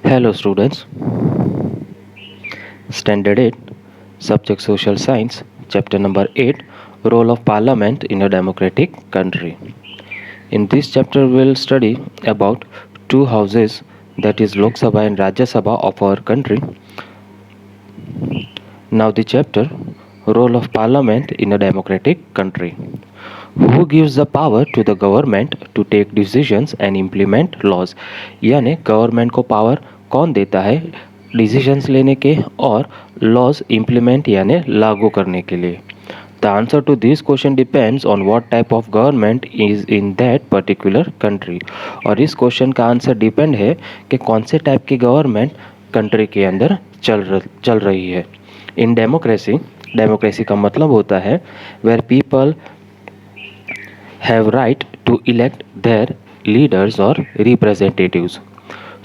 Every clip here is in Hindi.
Hello students, Standard 8, Subject Social Science, Chapter number 8, Role of Parliament in a Democratic Country. In this chapter we will study about two houses, that is Lok Sabha and Rajya Sabha of our country. Now the chapter, Role of Parliament in a Democratic Country. Who gives the power to the government to take decisions and implement laws? यानी गवर्नमेंट को पावर कौन देता है डिसीजंस लेने के और लॉज इम्प्लीमेंट यानी लागू करने के लिए? The answer to this question depends on what type of government is in that particular country. और इस क्वेश्चन का आंसर डिपेंड है कि कौन से टाइप की गवर्नमेंट कंट्री के अंदर चल रही है. इन डेमोक्रेसी का मतलब होता है where people have right to elect their leaders or representatives.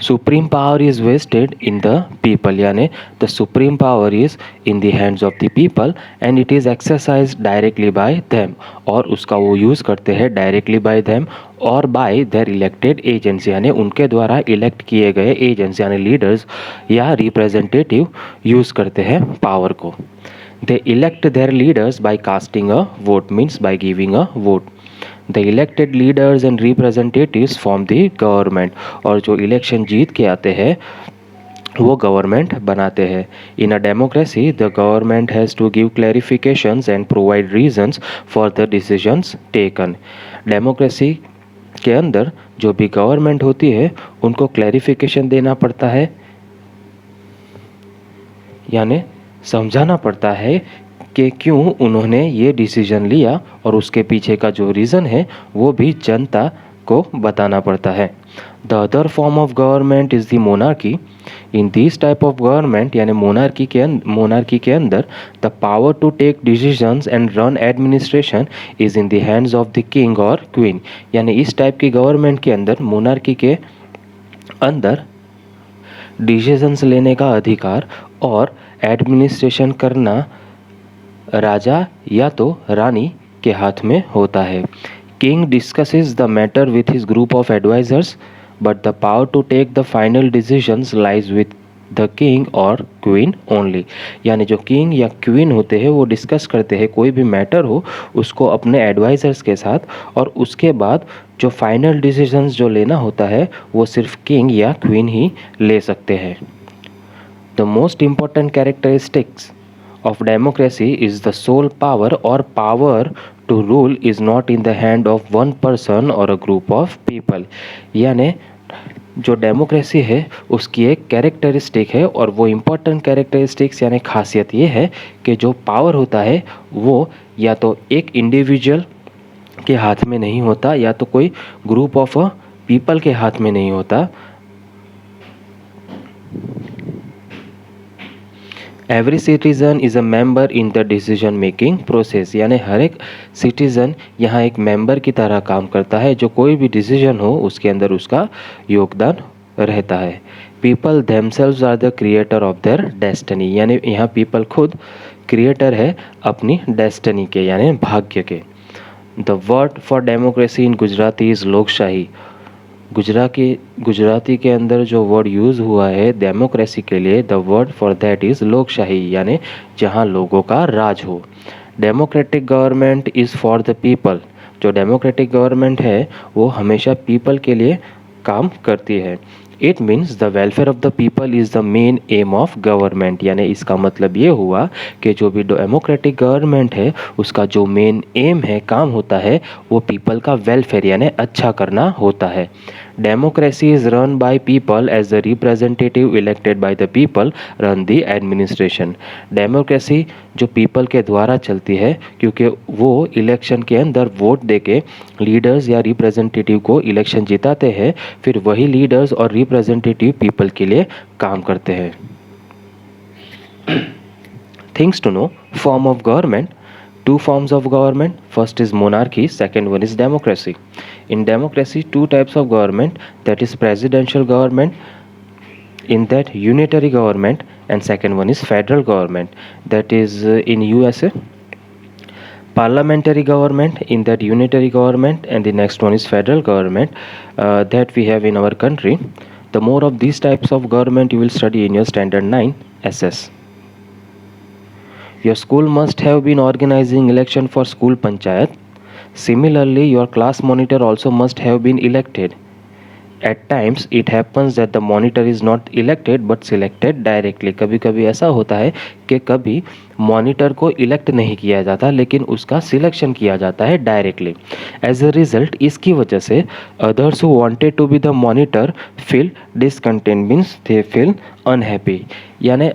Supreme power is vested in the people, यानी the supreme power is in the hands of the people and it is exercised directly by them, और उसका वो यूज़ करते हैं directly by them और by their elected agents, यानी उनके द्वारा इलेक्ट किए गए एजेंट्स यानी लीडर्स या रिप्रेजेंटेटिव यूज़ करते हैं पावर को. They elect their leaders by casting a vote, means by giving a vote. The elected leaders and representatives form the government, और जो इलेक्शन जीत के आते हैं वो गवर्नमेंट बनाते हैं. In a democracy the government has to give clarifications and provide reasons for the decisions taken. Democracy के अंदर जो भी गवर्नमेंट होती है उनको क्लैरिफिकेशन देना पड़ता है, यानी समझाना पड़ता है कि क्यों उन्होंने ये डिसीजन लिया और उसके पीछे का जो रीज़न है वो भी जनता को बताना पड़ता है. The other form of government is the monarchy. In this type of government यानी मोनार्की के अंदर the power to take decisions and run administration is in the hands of the king और क्वीन. यानी इस टाइप की गवर्नमेंट के अंदर मोनार्की के अंदर डिसीजंस लेने का अधिकार और एडमिनिस्ट्रेशन करना राजा या तो रानी के हाथ में होता है. King discusses the matter with his group of advisers but the power to take the final decisions lies with the king और क्वीन ओनली. यानी जो किंग या क्वीन होते हैं वो डिस्कस करते हैं कोई भी मैटर हो उसको अपने एडवाइजर्स के साथ, और उसके बाद जो फाइनल डिसीजंस जो लेना होता है वो सिर्फ किंग या क्वीन ही ले सकते हैं. The most important characteristics of democracy is the sole power or power to rule is not in the hand of one person or a group of people. यानी जो डेमोक्रेसी है उसकी एक कैरेक्टरिस्टिक है और वो इम्पोर्टेंट कैरेक्टरिस्टिक्स यानी खासियत ये है कि जो पावर होता है वो या तो एक इंडिविजुअल के हाथ में नहीं होता या तो कोई ग्रुप ऑफ पीपल के हाथ में नहीं होता. Every citizen is a member in the decision making process. यानी हर एक सिटीज़न यहाँ एक मेंबर की तरह काम करता है, जो कोई भी डिसीजन हो उसके अंदर उसका योगदान रहता है. People themselves are the creator of their destiny. यानी यहाँ पीपल खुद क्रिएटर है अपनी डेस्टिनी के यानी भाग्य के. The word for democracy in Gujarati is लोकशाही. गुजराती के अंदर जो वर्ड यूज़ हुआ है डेमोक्रेसी के लिए, the word for that is लोकशाही, यानी जहाँ लोगों का राज हो. Democratic government is for the people. जो डेमोक्रेटिक गवर्नमेंट है वो हमेशा पीपल के लिए काम करती है. It means the welfare of the people is the main M of government. यानी इसका मतलब ये हुआ कि जो भी डेमोक्रेटिक गवर्नमेंट है उसका जो मेन एम है, काम होता है, वो पीपल का वेलफेयर यानी अच्छा करना होता है. Democracy is run by people as the representative elected by the people run the administration. Democracy जो पीपल के द्वारा चलती है क्योंकि वो इलेक्शन के अंदर वोट देके लीडर्स या रिप्रेजेंटेटिव को इलेक्शन जिताते हैं, फिर वही लीडर्स और रिप्रेजेंटेटिव पीपल के लिए काम करते हैं. Things to know. Form of government. Two forms of government. First is monarchy, second one is democracy. In democracy, two types of government, that is presidential government, in that unitary government, and second one is federal government, that is in USA. Parliamentary government, in that unitary government, and the next one is federal government that we have in our country. The more of these types of government you will study in your standard 9 SS. Your school must have been organizing election for school panchayat. Similarly, your class monitor also must have been elected. At times it happens that the monitor is not elected but selected directly. कभी कभी ऐसा होता है कि कभी मॉनिटर को इलेक्ट नहीं किया जाता लेकिन उसका सिलेक्शन किया जाता है डायरेक्टली. एज अ रिजल्ट इसकी वजह से others who wanted to be the monitor feel discontent, means they feel unhappy. यानी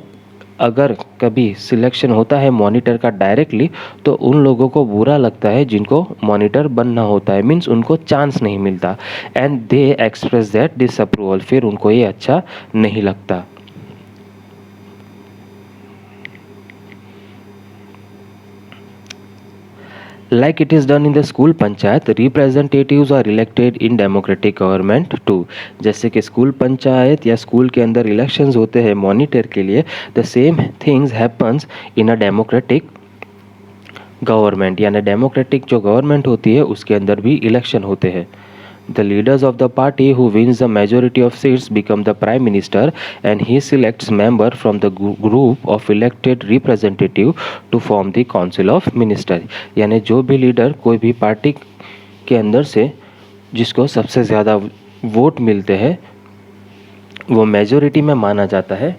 अगर कभी सिलेक्शन होता है मॉनिटर का डायरेक्टली तो उन लोगों को बुरा लगता है जिनको मॉनिटर बनना होता है, मीन्स उनको चांस नहीं मिलता. And they express that disapproval, फिर उनको ये अच्छा नहीं लगता. Like it is done in the school panchayat, representatives are elected in democratic government too. जैसे कि स्कूल पंचायत या स्कूल के अंदर इलेक्शंस होते हैं मॉनिटर के लिए, the same things happens in a democratic government. यानी डेमोक्रेटिक जो गवर्नमेंट होती है उसके अंदर भी इलेक्शन होते हैं. The leaders of the party who wins the majority of seats become the prime minister and he selects member from the group of elected representative to form the council of minister. यानी जो भी लीडर कोई भी पार्टी के अंदर से जिसको सबसे ज़्यादा वोट मिलते हैं वो मेजोरिटी में माना जाता है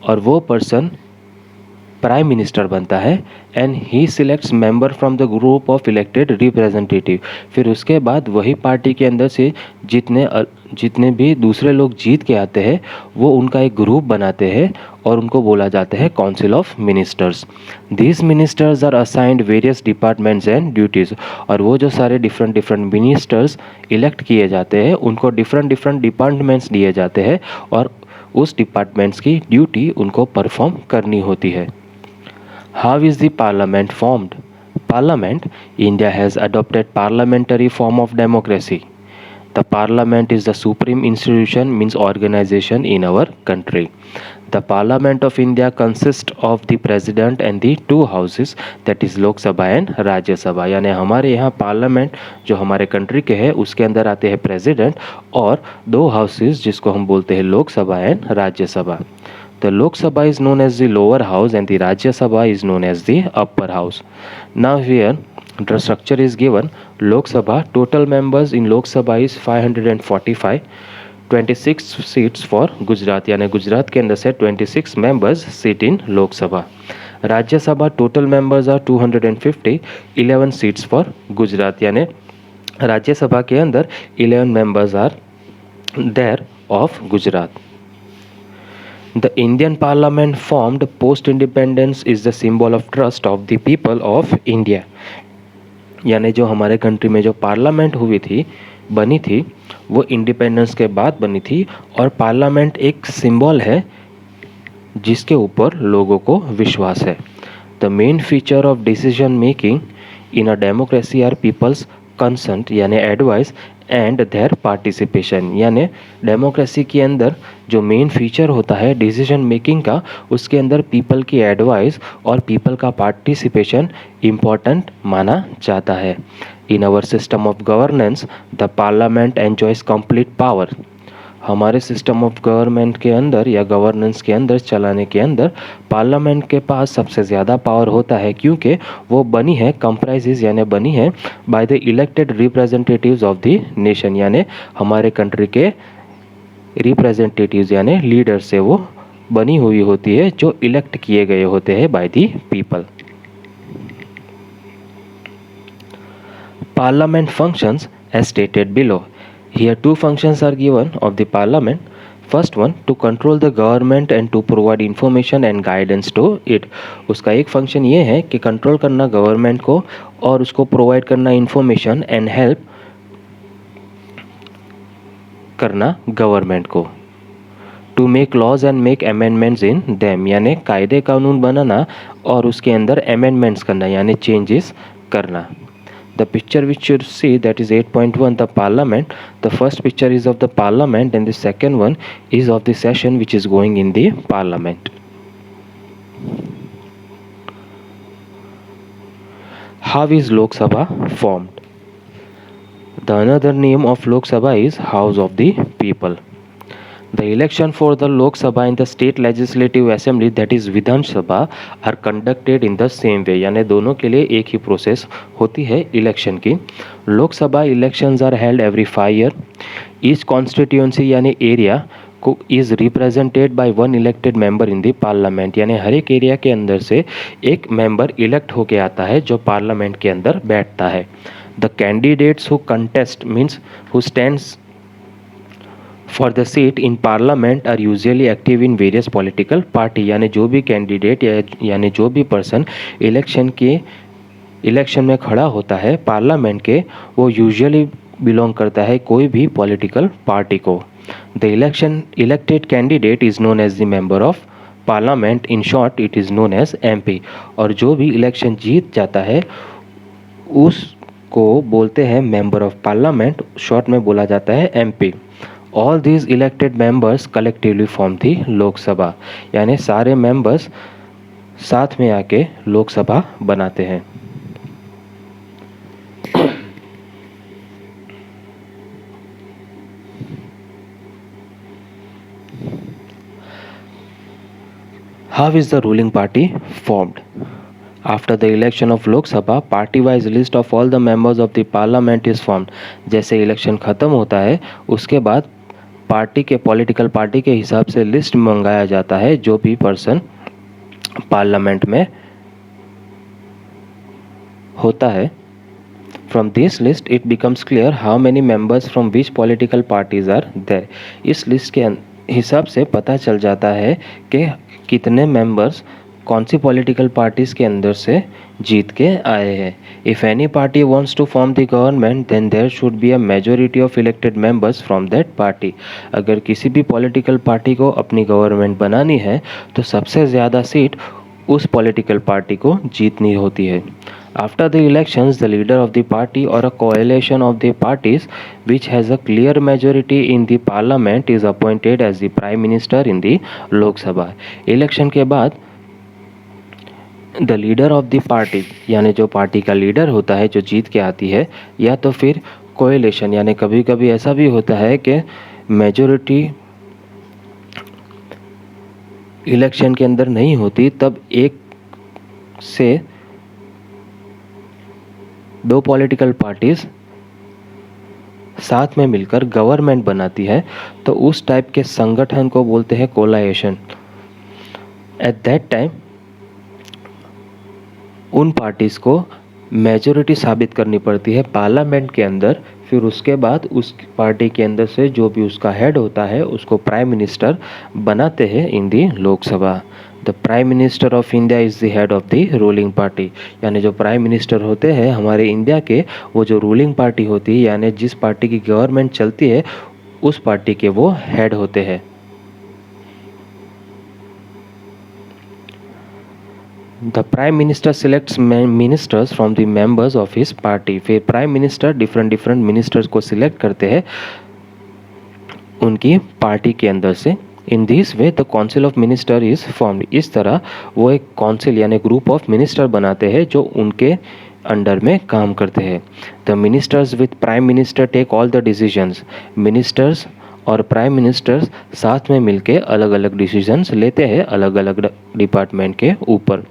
और वो पर्सन प्राइम मिनिस्टर बनता है. And he selects member from the group of elected representative. फिर उसके बाद वही पार्टी के अंदर से जितने भी दूसरे लोग जीत के आते हैं वो उनका एक ग्रुप बनाते हैं और उनको बोला जाता है council of ministers. These ministers are assigned various departments and duties. और वो जो सारे डिफरेंट मिनिस्टर्स इलेक्ट किए जाते हैं उनको डिफरेंट डिपार्टमेंट्स दिए जाते हैं और उस डिपार्टमेंट्स की ड्यूटी उनको परफॉर्म करनी होती है. How is the parliament formed? Parliament, India has adopted parliamentary form of democracy. The parliament is the supreme institution, means organization in our country. The parliament of India consists of the president and the two houses, that is Lok Sabha and Rajya Sabha. यानी हमारे यहाँ पार्लियामेंट जो हमारे कंट्री के है उसके अंदर आते हैं प्रेसिडेंट और दो हाउसेस जिसको हम बोलते हैं लोक सभा एंड राज्य सभा. The Lok Sabha is known as the lower house and the Rajya Sabha is known as the upper house. Now here the structure is given. Lok Sabha, total members in Lok Sabha is 545, 26 seats for Gujarat. यानी गुजरात के अंदर से 26 members sit in Lok Sabha. Rajya Sabha total members are 250, 11 seats for Gujarat. यानी राज्य सभा के अंदर 11 members are there of Gujarat. The Indian Parliament formed post-independence is the symbol of trust of the people of India. यानी जो हमारे कंट्री में जो पार्लियामेंट बनी थी वो इंडिपेंडेंस के बाद बनी थी और पार्लियामेंट एक सिंबल है जिसके ऊपर लोगों को विश्वास है. The main feature of decision making in a democracy are people's consent यानी एडवाइस एंड देयर पार्टिसिपेशन. यानी डेमोक्रेसी के अंदर जो मेन फीचर होता है डिसीजन मेकिंग का उसके अंदर पीपल की एडवाइस और पीपल का पार्टिसिपेशन इम्पॉर्टेंट माना जाता है. In our system of governance the parliament enjoys complete power. हमारे सिस्टम ऑफ गवर्नमेंट के अंदर या गवर्नेंस के अंदर चलाने के अंदर पार्लियामेंट के पास सबसे ज़्यादा पावर होता है क्योंकि वो बनी है कंप्राइजेज यानी बनी है by the elected representatives of the nation. यानी हमारे कंट्री के रिप्रेजेंटेटिव्स यानी लीडर से वो बनी हुई होती है जो इलेक्ट किए गए होते हैं bye the people. Parliament functions as stated below. Here two functions are given of the parliament. First one, to control the government and to provide information and guidance to it. उसका एक फंक्शन ये है कि कंट्रोल करना गवर्नमेंट को और उसको प्रोवाइड करना इंफॉर्मेशन एंड हेल्प करना गवर्नमेंट को. To make laws and make amendments in them यानी कायदे कानून बनाना और उसके अंदर अमेंडमेंट्स करना यानी चेंजेस करना. The picture which you see, that is 8.1, the parliament. The first picture is of the parliament and the second one is of the session which is going in the parliament. How is Lok Sabha formed? The another name of Lok Sabha is House of the People. The election for the Lok Sabha and the state legislative assembly, that is Vidhan Sabha, are conducted in the same way. यानी दोनों के लिए एक ही प्रोसेस होती है इलेक्शन की. Lok Sabha elections are held every 5 year. Each constituency यानी एरिया को is represented by one elected member in the parliament. यानी हर एक एरिया के अंदर से एक मेंबर इलेक्ट होके आता है जो पार्लियामेंट के अंदर बैठता है. The candidates who contest means who stands for the seat in parliament are usually active in various political party. यानी जो भी कैंडिडेट यानी जो भी पर्सन इलेक्शन में खड़ा होता है पार्लियामेंट के, वो यूजुअली बिलोंग करता है कोई भी पॉलिटिकल पार्टी को. The elected candidate is known as the member of parliament. In short it is known as MP. और जो भी इलेक्शन जीत जाता है उसको बोलते हैं मेंबर ऑफ पार्लियामेंट, शॉर्ट में बोला जाता है MP. All these elected members collectively form थी लोकसभा. यानी सारे मेंबर्स साथ में आके लोकसभा बनाते हैं. How is the ruling party formed? After the election of Lok Sabha, party-wise list of all the members of the parliament is formed. जैसे इलेक्शन ख़त्म होता है उसके बाद पॉलिटिकल पार्टी के हिसाब से लिस्ट मंगाया जाता है जो भी पर्सन पार्लियामेंट में होता है. From this list it becomes clear how many members from which political parties are there. इस लिस्ट के हिसाब से पता चल जाता है कि कितने मेंबर्स कौन सी पॉलिटिकल पार्टीज़ के अंदर से जीत के आए हैं. If any party wants to form the government then there should be a majority of elected members from that party. अगर किसी भी पॉलिटिकल पार्टी को अपनी गवर्नमेंट बनानी है तो सबसे ज़्यादा सीट उस पॉलिटिकल पार्टी को जीतनी होती है. After the elections, the leader of the party or a coalition of the parties which has a clear majority in the parliament is appointed as the prime minister in the Lok Sabha. Election के बाद the leader of the party यानी जो पार्टी का लीडर होता है जो जीत के आती है, या तो फिर कोएलिशन यानी कभी कभी ऐसा भी होता है कि मेजॉरिटी इलेक्शन के अंदर नहीं होती, तब एक से दो पॉलिटिकल पार्टीज साथ में मिलकर गवर्नमेंट बनाती है, तो उस टाइप के संगठन को बोलते हैं कोलाइशन. एट दैट टाइम उन पार्टीज को मेजॉरिटी साबित करनी पड़ती है पार्लियामेंट के अंदर. फिर उसके बाद उस पार्टी के अंदर से जो भी उसका हेड होता है उसको प्राइम मिनिस्टर बनाते हैं in the Lok Sabha. The prime minister of India is the head of the ruling party. यानी जो प्राइम मिनिस्टर होते हैं हमारे इंडिया के, वो जो रूलिंग पार्टी होती है यानी जिस पार्टी की गवर्नमेंट चलती है उस पार्टी के वो हेड होते हैं. The prime minister selects ministers from the members of his party. फिर प्राइम मिनिस्टर डिफरेंट मिनिस्टर्स को सिलेक्ट करते हैं उनकी पार्टी के अंदर से. इन this way the council of minister is formed. इस तरह वो एक काउंसिल यानी ग्रुप ऑफ मिनिस्टर बनाते हैं जो उनके अंडर में काम करते हैं. The ministers with prime minister take all the decisions. Ministers और प्राइम मिनिस्टर्स साथ में मिलके अलग अलग डिसीजंस लेते हैं अलग अलग डिपार्टमेंट के ऊपर.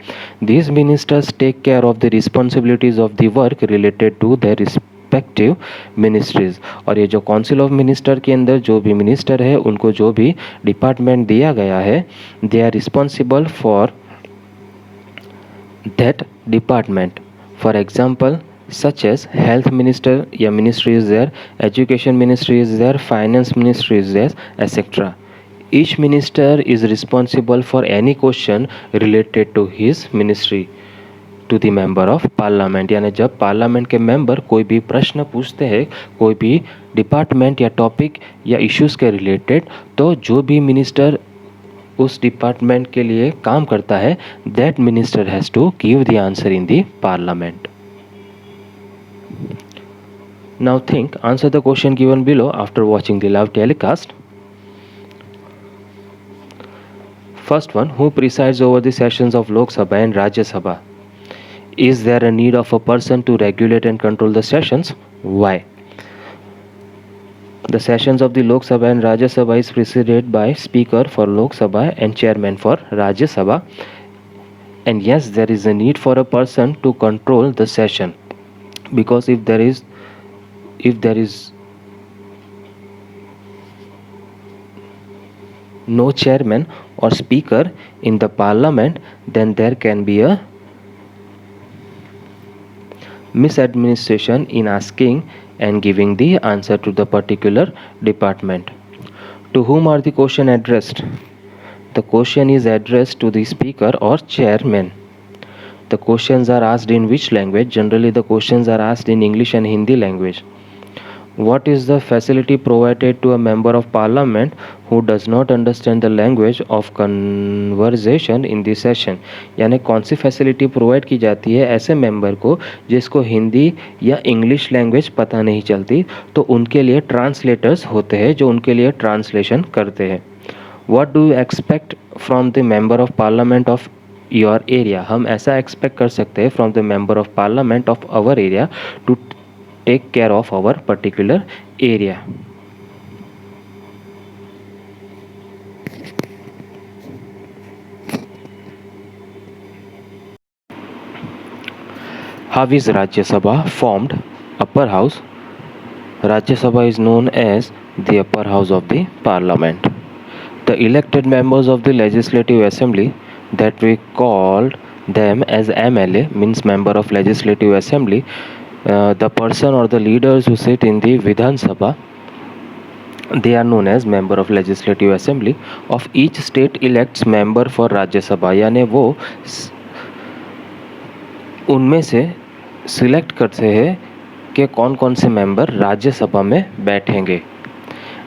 These ministers take care of the responsibilities of the work related to the respective ministries. और ये जो काउंसिल ऑफ मिनिस्टर के अंदर जो भी मिनिस्टर है उनको जो भी डिपार्टमेंट दिया गया है, they are responsible for that department. For example such as health minister या ministry is there, education ministry is there, finance ministry is there, etc. Each minister is responsible for any question related to his ministry to the member of parliament. यानी जब पार्लियामेंट के मेंबर कोई भी प्रश्न पूछते हैं कोई भी डिपार्टमेंट या टॉपिक या इश्यूज के रिलेटेड, तो जो भी मिनिस्टर उस डिपार्टमेंट के लिए काम करता है that minister has to give the answer in the parliament. Now think, answer the question given below after watching the live telecast. First one, who presides over the sessions of Lok Sabha and Rajya Sabha? Is there a need of a person to regulate and control the sessions? Why? The sessions of the Lok Sabha and Rajya Sabha is presided by Speaker for Lok Sabha and Chairman for Rajya Sabha. And yes, there is a need for a person to control the session, because if there is no chairman or speaker in the parliament, then there can be a misadministration in asking and giving the answer to the particular department. To whom are the question addressed? The question is addressed to the speaker or chairman. The questions are asked in which language? Generally the questions are asked in English and Hindi language. What is the facility provided to a member of parliament who does not understand the language of conversation in the session? यानी कौन सी फैसिलिटी प्रोवाइड की जाती है ऐसे मेंबर को जिसको हिंदी या इंग्लिश लैंग्वेज पता नहीं चलती, तो उनके लिए ट्रांसलेटर्स होते हैं जो उनके लिए ट्रांसलेशन करते हैं. What do you expect from the member of parliament of your area? हम ऐसा एक्सपेक्ट कर सकते हैं from the member of parliament of our area to take care of our particular area. How is Rajya Sabha formed? Upper house. Rajya Sabha is known as the upper house of the parliament. The elected members of the legislative assembly, that we called them as MLA, means member of legislative assembly. The person or the leaders who sit in the Vidhan Sabha, they are known as member of legislative assembly of each state elects member for Rajya Sabha. यानी वो उनमें से सिलेक्ट करते हैं कि कौन कौन से मेंबर राज्य सभा में बैठेंगे.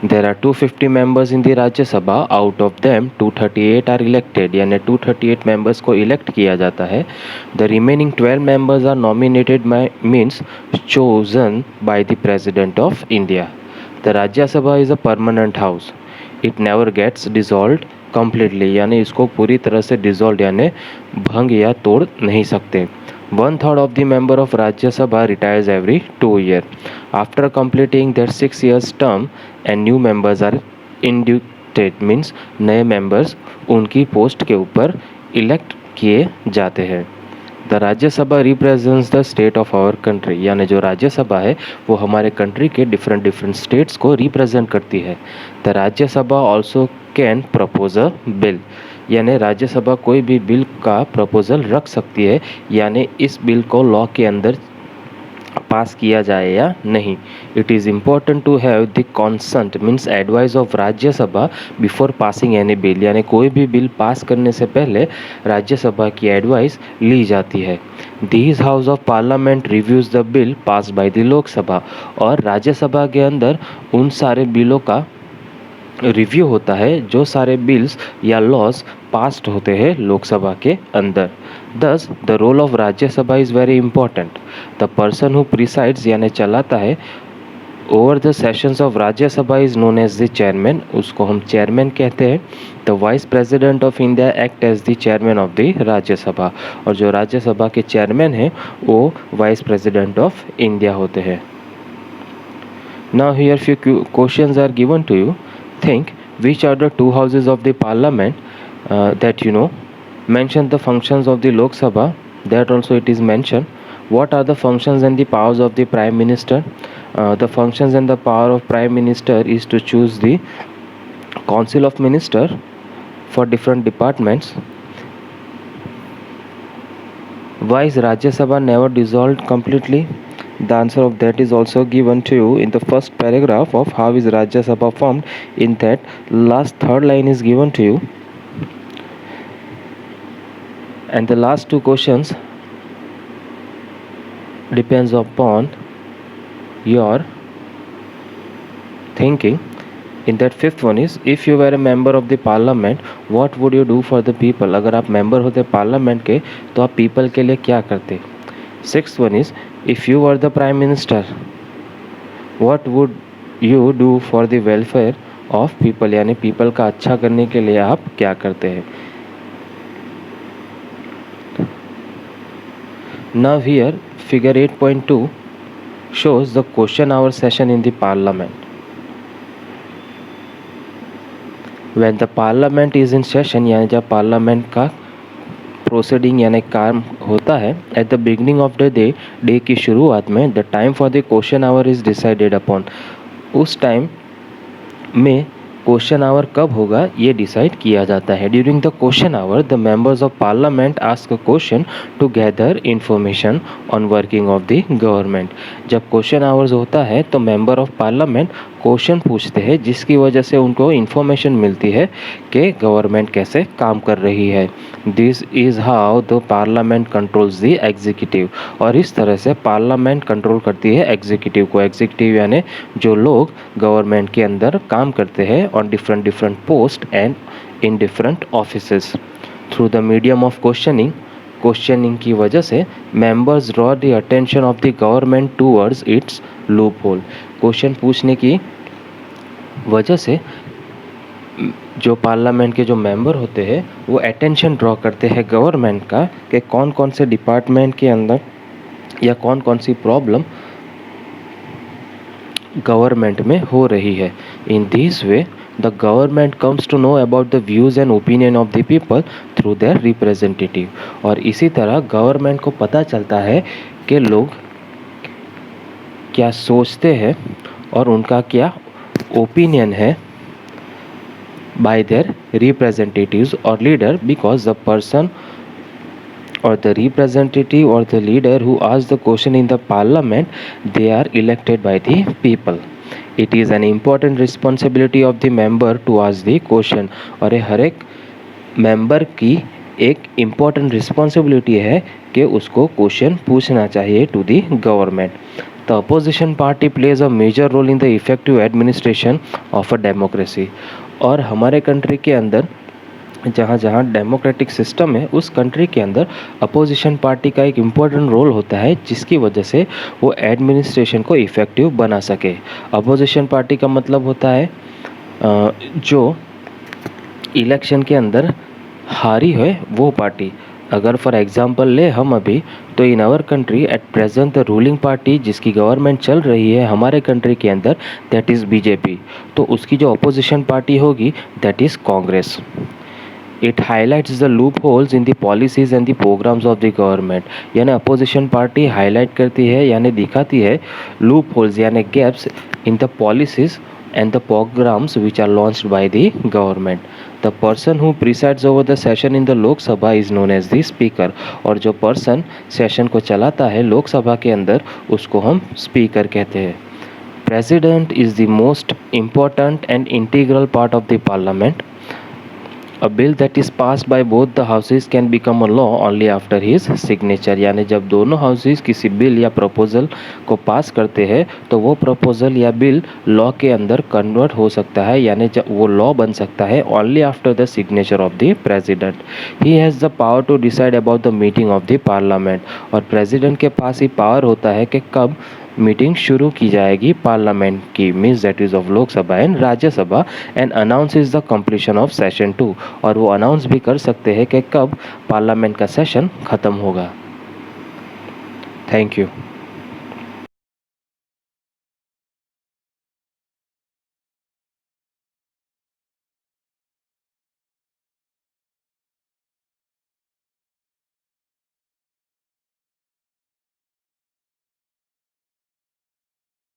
There are 250 members in the Rajya Sabha. Out of them 238 are elected, यानी 238 members को elect किया जाता है. The remaining 12 members are nominated by, means chosen by the President of India. The Rajya Sabha is a permanent house. It never gets dissolved completely, यानी इसको पूरी तरह से dissolved यानी भंग या तोड़ नहीं सकते. 1/3 of the member of Rajya Sabha retires every 2 years. After completing their 6 years term and new members are inducted, means नए members उनकी पोस्ट के ऊपर इलेक्ट किए जाते हैं. The Rajya Sabha represents the state of our country, यानी जो राज्य सभा है वो हमारे कंट्री के डिफरेंट स्टेट्स को रिप्रेजेंट करती है. द राज्य सभा also can propose a bill, यानी राज्यसभा कोई भी बिल का प्रपोजल रख सकती है, यानी इस बिल को लॉ के अंदर पास किया जाए या नहीं. It is important to have the consent, means advice of Rajya Sabha before passing any bill, यानी कोई भी बिल पास करने से पहले राज्यसभा की एडवाइस ली जाती है. This house of parliament reviews the bill pass by the Lok Sabha, और राज्यसभा के अंदर उन सारे बिलों का रिव्यू होता है जो सारे बिल्स या लॉज पास्ड होते हैं लोकसभा के अंदर. Thus the role of Rajya Sabha is very important. The person who presides यानी चलाता है over the sessions of Rajya Sabha is known as the chairman, उसको हम चेयरमैन कहते हैं. The vice president of India act as the chairman of the Rajya Sabha, और जो राज्यसभा के चेयरमैन हैं वो वाइस प्रेसिडेंट ऑफ इंडिया होते हैं. Now here few questions are given to you. Think which are the two houses of the parliament that you know. Mention the functions of the Lok Sabha, that also it is mentioned. What are the functions and the powers of the Prime Minister? The functions and the power of Prime Minister is to choose the Council of Minister for different departments. Why is Rajya Sabha never dissolved completely? The answer of that is also given to you in the first paragraph of how is Rajya Sabha formed. In that last third line is given to you, and the last two questions depends upon your thinking. In that fifth one is, if you were a member of the parliament, what would you do for the people? अगर आप member होते parliament के तो आप people के लिए क्या करते? Sixth one is, if you were the prime minister, what would you do for the welfare of people? यानी people का अच्छा करने के लिए आप क्या करते हैं? Now here figure 8.2 shows the question hour session in the parliament. When the parliament is in session, यानी जब पार्लियामेंट का प्रोसीडिंग यानी काम होता है, at the beginning of the day की शुरुआत में, the time for the question hour is decided upon, उस टाइम में क्वेश्चन आवर कब होगा ये डिसाइड किया जाता है। During the question hour the members of parliament ask a question to gather information on working of the government. जब क्वेश्चन आवर्स होता है तो मेंबर ऑफ पार्लियामेंट क्वेश्चन पूछते हैं, जिसकी वजह से उनको इन्फॉर्मेशन मिलती है कि गवर्नमेंट कैसे काम कर रही है। This is how the parliament controls the executive, और इस तरह से पार्लियामेंट कंट्रोल करती है एग्जीक्यूटिव को। एग्जीक्यूटिव यानी जो लोग गवर्नमेंट के अंदर काम करते हैं on different post and in different offices. Through the medium of questioning की वजह से members draw the attention of the government towards its loop hole. Question पूछने की वजह से जो पार्लियामेंट के जो मेंबर होते हैं वो अटेंशन ड्रॉ करते हैं गवर्नमेंट का कि कौन कौन से डिपार्टमेंट के अंदर या कौन कौन सी प्रॉब्लम गवर्नमेंट में हो रही है। In this way the government comes to know about the views and opinion of the people through their representative, और इसी तरह गवर्नमेंट को पता चलता है कि लोग क्या सोचते हैं और उनका क्या ओपिनियन है by their representatives or leader, because the person or the representative or the leader who asks the question in the parliament, they are elected by the people. It is an important responsibility of the member to ask the question, और हर एक मेंबर की एक इम्पॉर्टेंट रिस्पॉन्सिबिलिटी है कि उसको क्वेश्चन पूछना चाहिए to the government. The opposition party plays a major role in the effective administration of a democracy, और हमारे कंट्री के अंदर जहाँ जहाँ डेमोक्रेटिक सिस्टम है उस कंट्री के अंदर अपोजिशन पार्टी का एक इम्पोर्टेंट रोल होता है, जिसकी वजह से वो एडमिनिस्ट्रेशन को इफ़ेक्टिव बना सके। अपोजिशन पार्टी का मतलब होता है जो इलेक्शन के अंदर हारी है वो पार्टी। अगर फॉर एग्जांपल ले हम अभी, तो in our country at present the ruling party जिसकी गवर्नमेंट चल रही है हमारे कंट्री के अंदर, दैट इज़ बीजेपी, तो उसकी जो अपोजिशन पार्टी होगी that is Congress. It highlights the loopholes in the policies and the programs of the government, यानी अपोजिशन पार्टी हाईलाइट करती है यानी दिखाती है लूप होल्स यानी gaps in the policies and the programs which are launched by the government. The person who presides over the session in the Lok Sabha is known as the speaker, और जो पर्सन सेशन को चलाता है लोकसभा के अंदर उसको हम स्पीकर कहते हैं। President is the most important and integral part of the parliament. A bill that is passed by both the houses can become a law only after his signature, यानी जब दोनों हाउसेस किसी बिल या प्रपोजल को पास करते हैं तो वो प्रपोजल या बिल लॉ के अंदर कन्वर्ट हो सकता है, यानी जब वो लॉ बन सकता है only after the signature of the president. He has the power to decide about the meeting of the parliament, और प्रेसिडेंट के पास ही पावर होता है कि कब मीटिंग शुरू की जाएगी पार्लियामेंट की, means that is of Lok Sabha and Rajya Sabha, and announce is the completion of session 2, और वो अनाउंस भी कर सकते हैं कि कब पार्लियामेंट का सेशन ख़त्म होगा। Thank you.